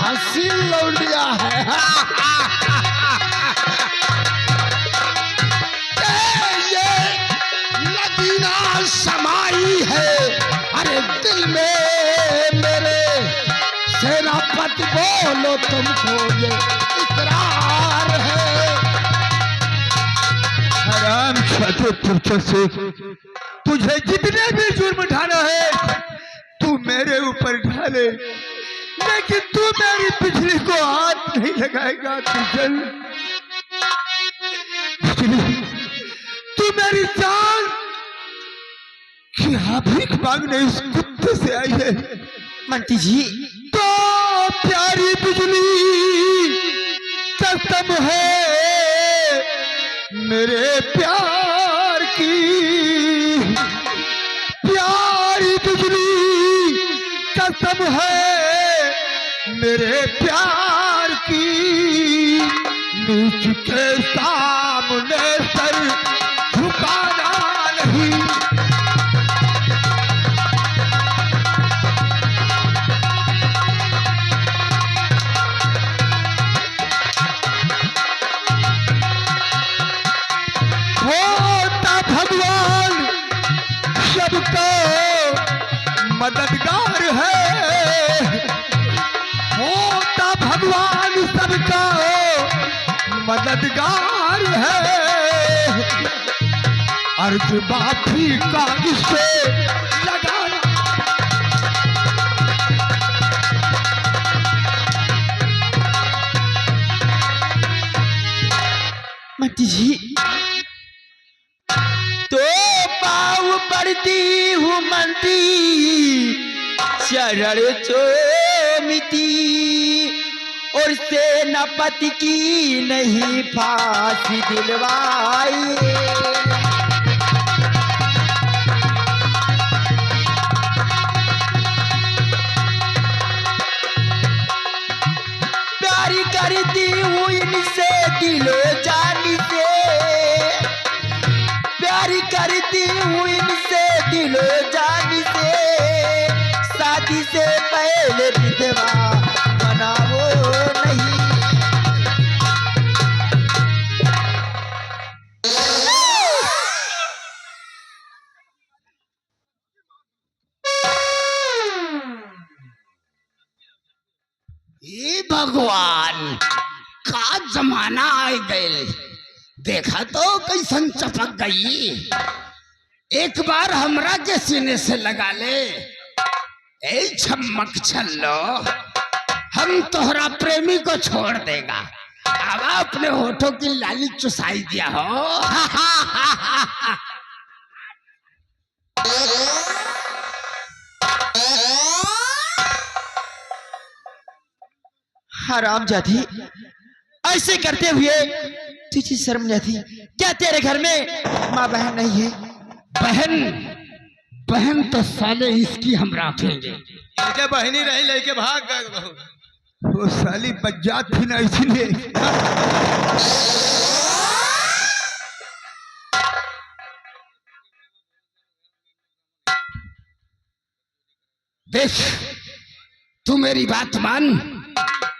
हसीन लौंडिया है। ये नगीना समाई है अरे दिल में मेरे, सेनापति बोलो तुमको ये इकरार है। हराम छाते पुरचो से तुझे जितने भी जुर्म ढाना है तू मेरे ऊपर ढाले, लेकिन तू मेरी बिजली को हाथ नहीं लगाएगा। बिजली तू मेरी जान की भीख मांगने इस कुत्ते से आई है। मंटी जी तो प्यारी बिजली कसम है मेरे प्यार की, प्यारी बिजली कसम है मेरे प्यार की, नीच के सामने सर झुकाना नहीं। भगवान सबका मददगार है, होता भगवान सबका मददगार है। अर्ज माफी का इसे लगाना। मंटी जी तो पाँव पड़ती हूँ मंटी चरण चोमिती, और सेनापति की नहीं फांसी दिलवाई। प्यारी करती हूँ इनसे दिलो जानी से, प्यारी करती हूँ इनसे दिलो जानी से, शादी से पहले विधवा बनाओ नहीं। ये भगवान का जमाना आ गए, देखा तो कैसन चपक गई। एक बार हमरा के सीने से लगा ले ए छमक छल्लो, हम तोहरा प्रेमी को छोड़ देगा। अब अपने होठों की लाली चुसाई दिया हो। हरामजादी ऐसे करते हुए तुझे शर्म नहीं आती क्या? तेरे घर में माँ बहन नहीं है? बहन बहन तो साले इसकी हम रखेंगे। इनके बहनी रही लेके भाग गए, वो साली बज्जात थी ना इसलिए। देख तू मेरी बात मान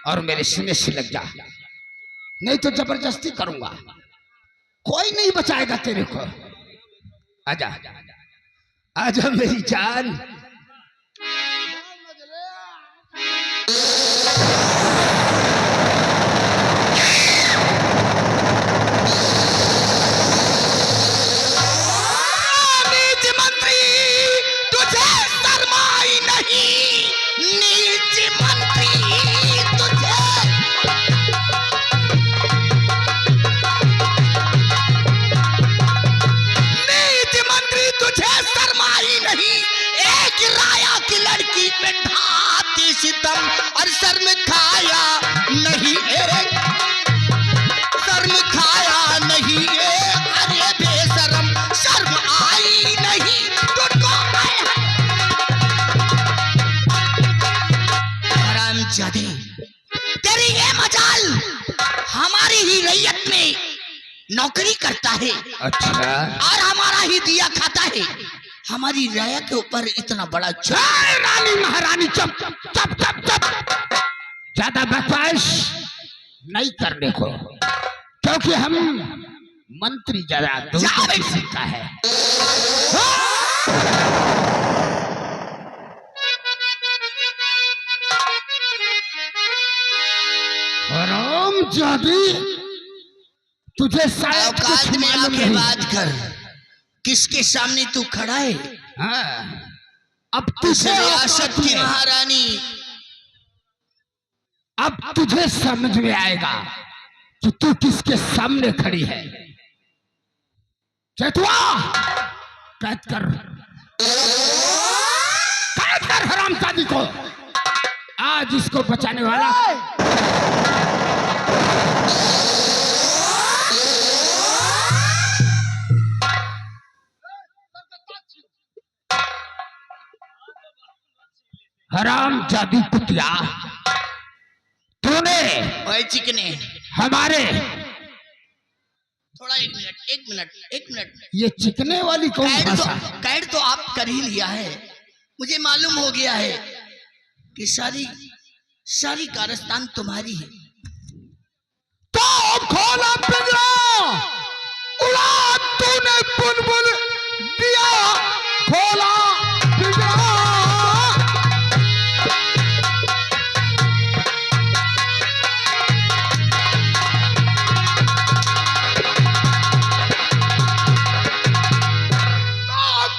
और मेरे सीने से लग जा, नहीं तो जबरदस्ती करूंगा। कोई नहीं बचाएगा तेरे को। आजा आजा मेरी जान। नीच मंत्री तुझे शर्माई नहीं, नीच मंत्री तुझे। नीच मंत्री तुझे शर्माई नहीं, एक राया की लड़की पे ढाती सितम, और शर्म खाया नहीं एक, शर्म खाया नहीं एक, अरे बेशरम शर्म आई नहीं तुझको। हरामजादे तेरी ये मजाल हमारी ही रैयत में नौकरी करता है, अच्छा, और हमारा ही दिया खाता है। हमारी राया के ऊपर इतना बड़ा रानी महारानी चुप चुप चुप चुप। जा ज्यादा बकवास नहीं करने को, क्योंकि हम मंत्री जरा दूर किसी का है। राम जादी, तुझे शायद कुछ मालूम नहीं। बात कर, किसके सामने तू खड़ा है? हाँ, अब इस तुझे रियासत की महारानी। अब तुझे समझ में आएगा कि तू किसके सामने खड़ी है। चैतुआ, कैद कर हरामजादी को। आज इसको बचाने वाला हरामजादी कुतिया, तूने ओए चिकने, हमारे थोड़ा एक मिनट। ये चिकने वाली कौन भाषा? कैद तो आप कर ही लिया है। मुझे मालूम हो गया है कि सारी कारस्तान तुम्हारी है। तो खोला पिंजरा, उड़ा तूने बुलबुल दिया, खोला पिंजरा।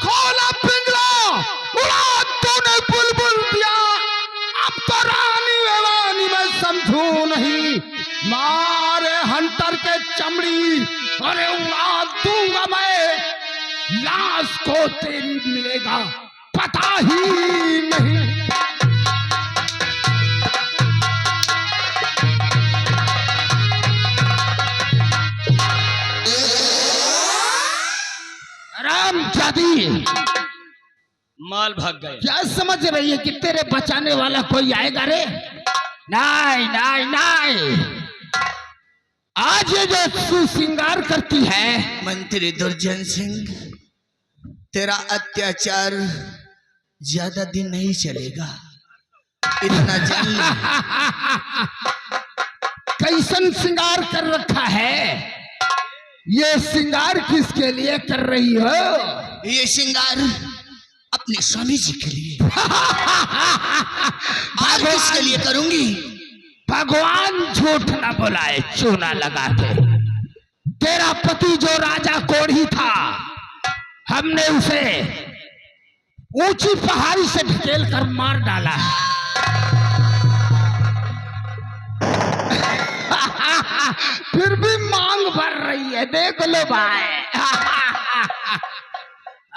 खोला पिंजरा, उड़ा तूने बुलबुल दिया। अब तो रानी वेवानी मैं समझू नहीं, मारे हंटर के चमड़ी, अरे उड़ा दूंगा मैं, लाश को तेरी मिलेगा पता ही नहीं। रामजादी, माल भाग गए। क्या समझ रही है कि तेरे बचाने वाला कोई आएगा रे? नहीं नहीं नहीं, आज ये जो सुसिंगार करती है मंत्री दुर्जन सिंह, तेरा अत्याचार ज्यादा दिन नहीं चलेगा, इतना जान ले। कैसन सिंगार कर रखा है? ये सिंगार किसके लिए कर रही हो? ये श्रृंगार अपने स्वामी जी के लिए। और किसके लिए करूंगी? भगवान झूठ न बोलाए चूना लगा के। तेरा पति जो राजा कोढ़ी था, हमने उसे ऊंची पहाड़ी से ढकेल कर मार डाला। फिर भी मांग भर रही है, देख लो भाई।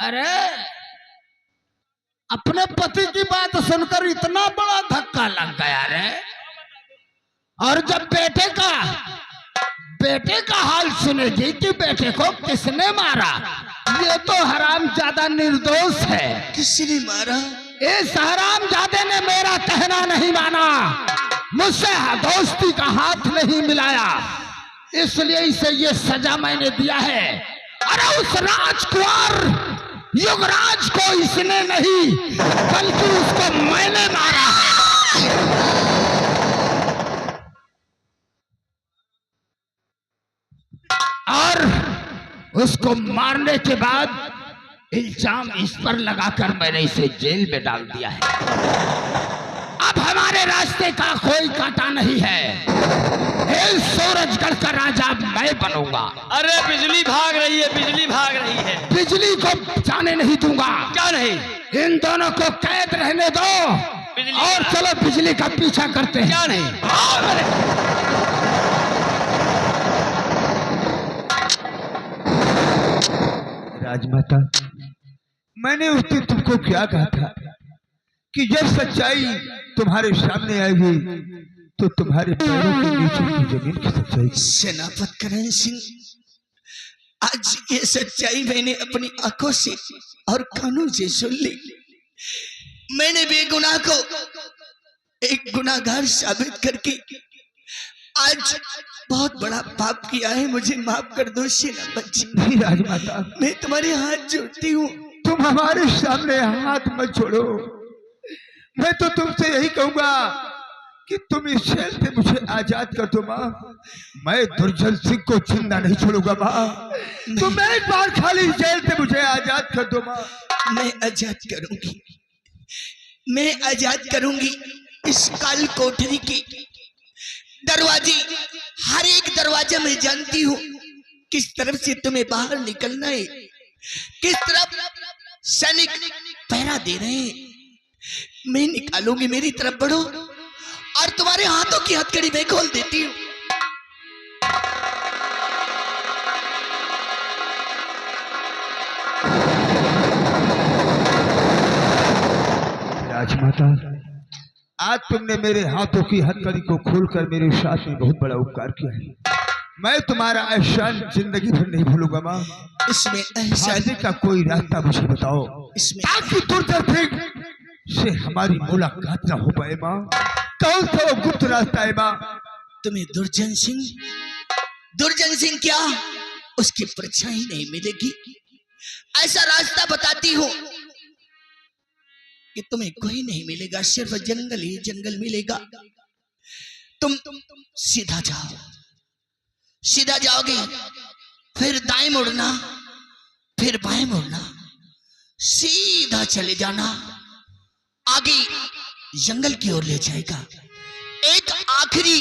अरे अपने पति की बात सुनकर इतना बड़ा धक्का लग गया रे। और जब बेटे का हाल सुनेगी कि बेटे को किसने मारा, ये तो हरामजादा निर्दोष है। किसने मारा? इस हरामजादे ने मेरा कहना नहीं माना, मुझसे दोस्ती का हाथ नहीं मिलाया, इसलिए इसे ये सजा मैंने दिया है। अरे उस राजकुमार युवराज को इसने नहीं, बल्कि उसको मैंने मारा है। और उसको मारने के बाद इल्जाम इस पर लगाकर मैंने इसे जेल में डाल दिया है। अब हमारे रास्ते का कोई कांटा नहीं है। इस सूरजगढ़ का राजा मैं बनूंगा। अरे बिजली भाग रही है, बिजली भाग रही है। बिजली को जाने नहीं दूंगा। क्या नहीं? इन दोनों को कैद रहने दो और चलो बिजली का पीछा करते हैं। क्या नहीं? राजमाता, मैंने उस दिन तुमको क्या कहा था कि जब सच्चाई तुम्हारे सामने आएगी तो तुम्हारे पैरों के नीचे की जमीन की सच्चाई। सेनापति करण सिंह, आज ये सच्चाई मैंने अपनी आंखों से और कानों से सुन ली। मैंने बेगुनाह को एक गुनाहगार साबित करके आज बहुत बड़ा पाप किया है। मुझे माफ कर दो सेनापति जी। नहीं राजमाता, मैं तुम्हारे हाथ जोड़ती हूँ। तुम हमारे सामने हाथ मत छोड़ो। मैं तो तुमसे यही कहूंगा कि तुम इस जेल से मुझे आजाद कर दो माँ। मैं दुर्जन सिंह को जिंदा नहीं छोड़ूंगा माँ। तुम एक बार खाली जेल से मुझे आजाद कर दो माँ। मैं आजाद करूंगी, मैं आजाद करूंगी। इस काल कोठरी के दरवाजे, हर एक दरवाजा मैं जानती हूँ किस तरफ से तुम्हें बाहर निकलना है, किस तरफ सैनिक पहरा दे रहे हैं। मैं निकालूंगी, मेरी तरफ बढ़ो और तुम्हारे हाथों की हथकड़ी मैं खोल देती हूँ। राजमाता, आज तुमने मेरे हाथों की हथकड़ी को खोलकर मेरे साथ में बहुत बड़ा उपकार किया है। मैं तुम्हारा एहसान जिंदगी भर नहीं भूलूंगा माँ। इसमें एहसान शादी का कोई रास्ता मुझे बताओ, इसमें ताकि दुर्जन सिंह से हमारी मुलाकात ना हो पाए माँ। कौन सा वो गुप्त रास्ता है माँ? तुम्हें दुर्जन सिंह क्या, उसकी परछाई नहीं मिलेगी। ऐसा रास्ता बताती हूँ कि तुम्हें कोई नहीं मिलेगा, सिर्फ जंगल ही जंगल मिलेगा। तुम सीधा जाओ, सीधा जाओगे, फिर दाएं मुड़ना, फिर बाएं मुड़ना, सीधा चले जाना, आगे जंगल की ओर ले जाएगा। एक आखिरी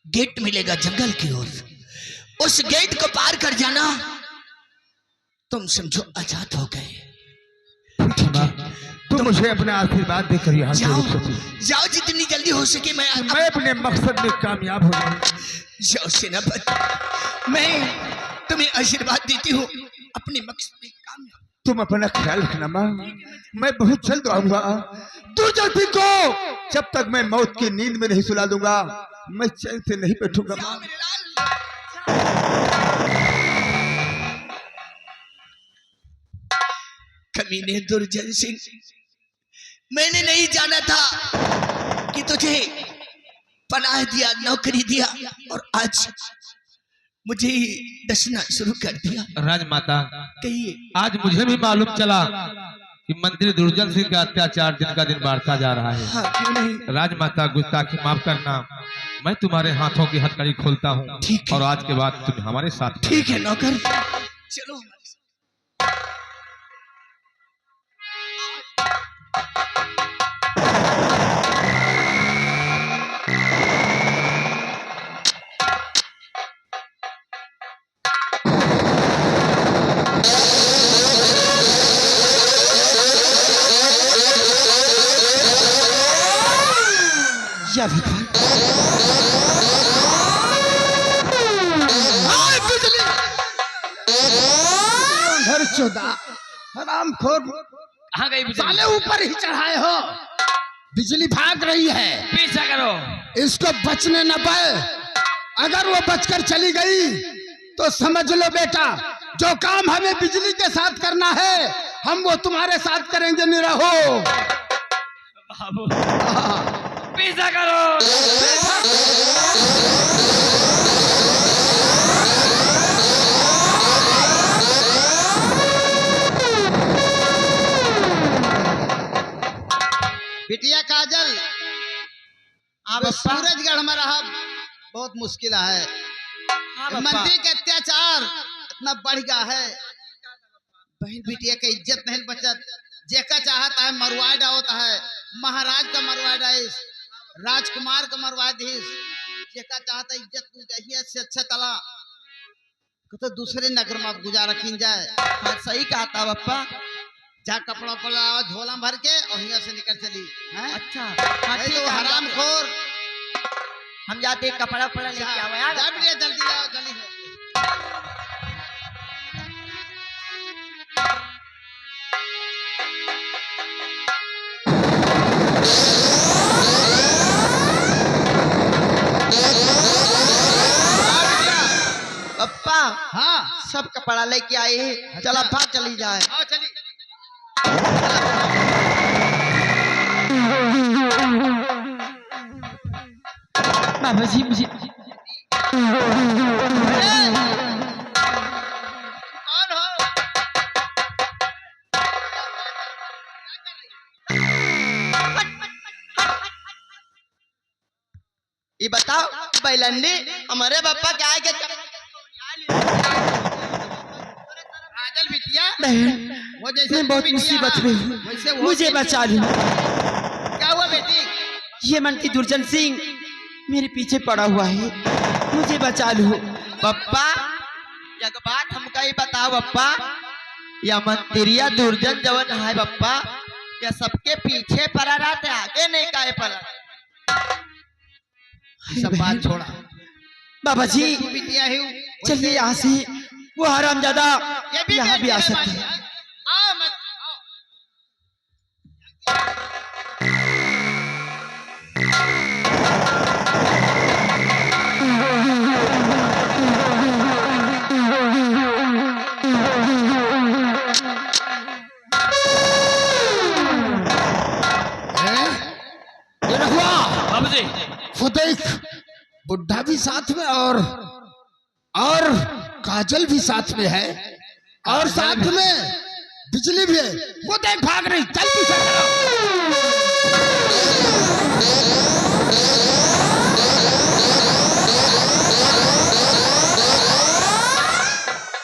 गेट मिलेगा जंगल की ओर, उस गेट को पार कर जाना, तुम समझो आजाद हो गए। तुम मुझे अपना आशीर्वाद देकर यहाँ से जाओ, रुक सको। जाओ, जितनी जल्दी हो सके मैं अपने मकसद में कामयाब हो जाऊं। जाओ सेनापति, मैं तुम्हें आशीर्वाद देती हूँ, अपने मकसद में कामयाब। तुम अपना ख्याल रखना माँ, मैं बहुत जल्द आऊंगा। दुर्जन सिंह को जब तक मैं मौत की नींद में नहीं सुला दूंगा, मैं चैन से नहीं बैठूंगा माँ। कमीने दुर्जन सिंह, मैंने नहीं जाना था कि तुझे पनाह दिया, नौकरी दिया और आज मुझे डसना शुरू कर दिया। राजमाता, कहिए। आज मुझे भी मालूम चला कि मंत्री दुर्जन सिंह का अत्याचार दिन का दिन बढ़ता जा रहा है। हाँ, क्यों नहीं। राजमाता, गुस्ताखी माफ करना, मैं तुम्हारे हाथों की हथकड़ी खोलता हूँ और आज के बाद तुम हमारे साथ। ठीक है नौकर, चलो। या भगवान, घर चौदह हरामखोर, कहाँ गई साले ऊपर ही चढ़ाए हो। बिजली भाग रही है, पीछा करो। इसको बचने न पाए। अगर वो बचकर चली गई तो समझ लो बेटा, जो काम हमें बिजली के साथ करना है हम वो तुम्हारे साथ करेंगे। निरहो, पीछा करो। बिटिया काजल, अब सूरजगढ़ में रहा बहुत मुश्किल है। मंत्री के अत्याचार इतना बढ़ गया है, बहन बिटिया के इज्जत नहीं बचत। जेका चाहता है मरवा डालता है, महाराज का मरवा डाइस, राजकुमार का मरवा दीस। जेका चाहता इज्जत से अच्छा तला तो दूसरे नगर में गुजारा की जाए। हाँ, सही कहा था पप्पा। जा कपड़ा पड़ा झोला भर के और यहाँ से निकल चली है। अच्छा, तो हराम खोर, हम जाते कपड़ा पड़ा लेके आवे यार। जा बिटिया, जल्दी लाओ, जल्दी हो। पप्पा, हाँ, सब कपड़ा लेके आए हैं, चला भाग चली जाए। आओ चली। बाबा जी, मुझे कौन हो? ये बताओ बैलन्नी हमारे पापा क्या है कि काजल बिटिया बहन वो जैसे मैं बहुत तू बिटिया, मुसीबत में हूँ, वैसे वो मुझे बिटिया। बचा लो। क्या हुआ बेटी? ये मंत्री दुर्जन सिंह मेरे पीछे पड़ा हुआ है, मुझे बचा लो। पप्पा एक बात हमका ही बताओ पप्पा, या मंत्रिया दुर्जन जवन है पप्पा, या सबके पीछे पड़ा रहते आगे नहीं काहे पड़ा? सब बात छोड़ा, बाबा जी तू बिटिया है चलिए यहाँ से, वो हरामजादा ये भी यहाँ भी आ बेटी है सकते हमारी, हैं। आओ मत आओ। ये रहुआ बाबू जी वो देख, बुढ़ा भी साथ में और काजल भी साथ में है, और साथ में बिजली भी है। वो देख भाग रही, चल पीछे चलो।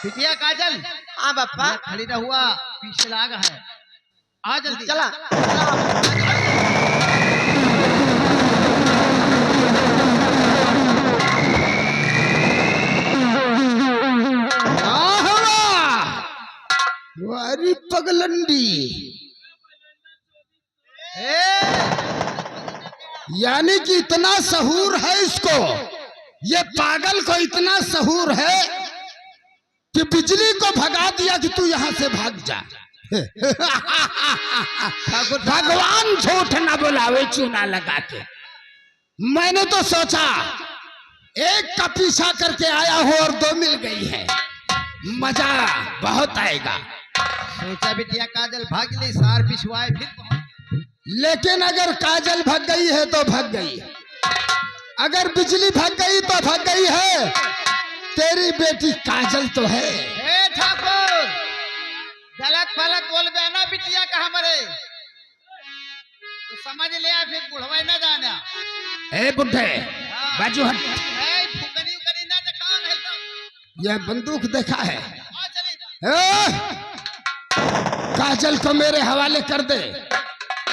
बिटिया काजल हाँ पप्पा खड़ी ना हुआ, पीछे लागा है, आ जल्दी चला। वारी पगलंडी, यानी कि इतना सहूर है इसको, ये पागल को इतना सहूर है कि बिजली को भगा दिया कि तू यहां से भाग जा। भगवान झूठ ना बुलावे चूना लगा के। मैंने तो सोचा एक का पीछा करके आया हूं और दो मिल गई है, मजा बहुत आएगा। सोचा बिटिया काजल भाग गई, सार पिछवाए फिर लेकिन अगर काजल भाग गई है तो भाग गई, अगर बिजली भाग गई तो भाग गई है, तेरी बेटी काजल तो है। ए ठाकुर, गलत फलत बोल बे ना बिटिया का हमारे, तो समझ लिया फिर बुढ़वा न जाना। ए बुढ़े बाजू हट, ए फुकनी उकनी ना दिखा नहीं तो यह बंदूक देखा है? आ चली ए, काजल को मेरे हवाले कर दे,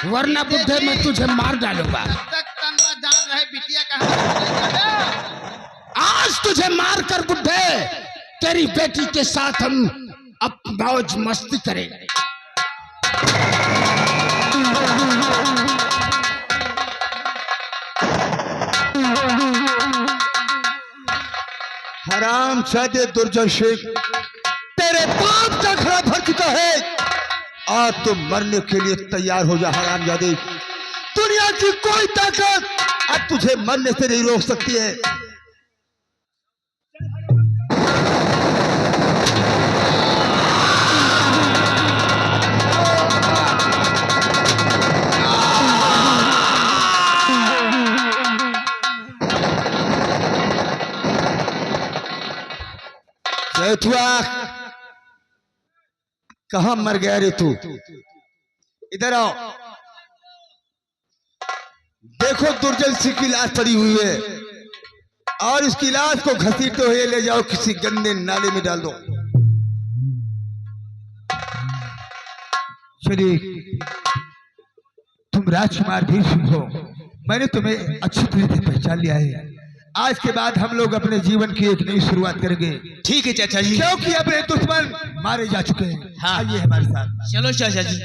वरना बुढ़े मैं तुझे मार डालूंगा। तब तक तनवा जान रहे बिटिया का हमारे। आज तुझे मार कर बुढ़े तेरी बेटी के साथ हम अब मौज मस्ती करेंगे। हराम जादे दुर्जन सिंह, तेरे बाप का घड़ा भर चुका है और तुम मरने के लिए तैयार हो जा। हराम जादे, दुनिया की कोई ताकत अब तुझे मरने से नहीं रोक सकती है। कहां मर गया रे तू? इधर आओ, देखो दुर्जन सिंह की लाश पड़ी हुई है और इसकी लाश को घसीटते हुए ले जाओ, किसी गंदे नाले में डाल दो। चलिए, तुम राजकुमार वीर सिंह हो, मैंने तुम्हें अच्छी तरह से पहचान लिया है। आज के बाद हम लोग अपने जीवन की एक नई शुरुआत करेंगे। ठीक है चाचा जी, क्योंकि अपने दुश्मन मारे जा चुके हैं। हाँ। आइए हमारे साथ। चलो चाचा जी।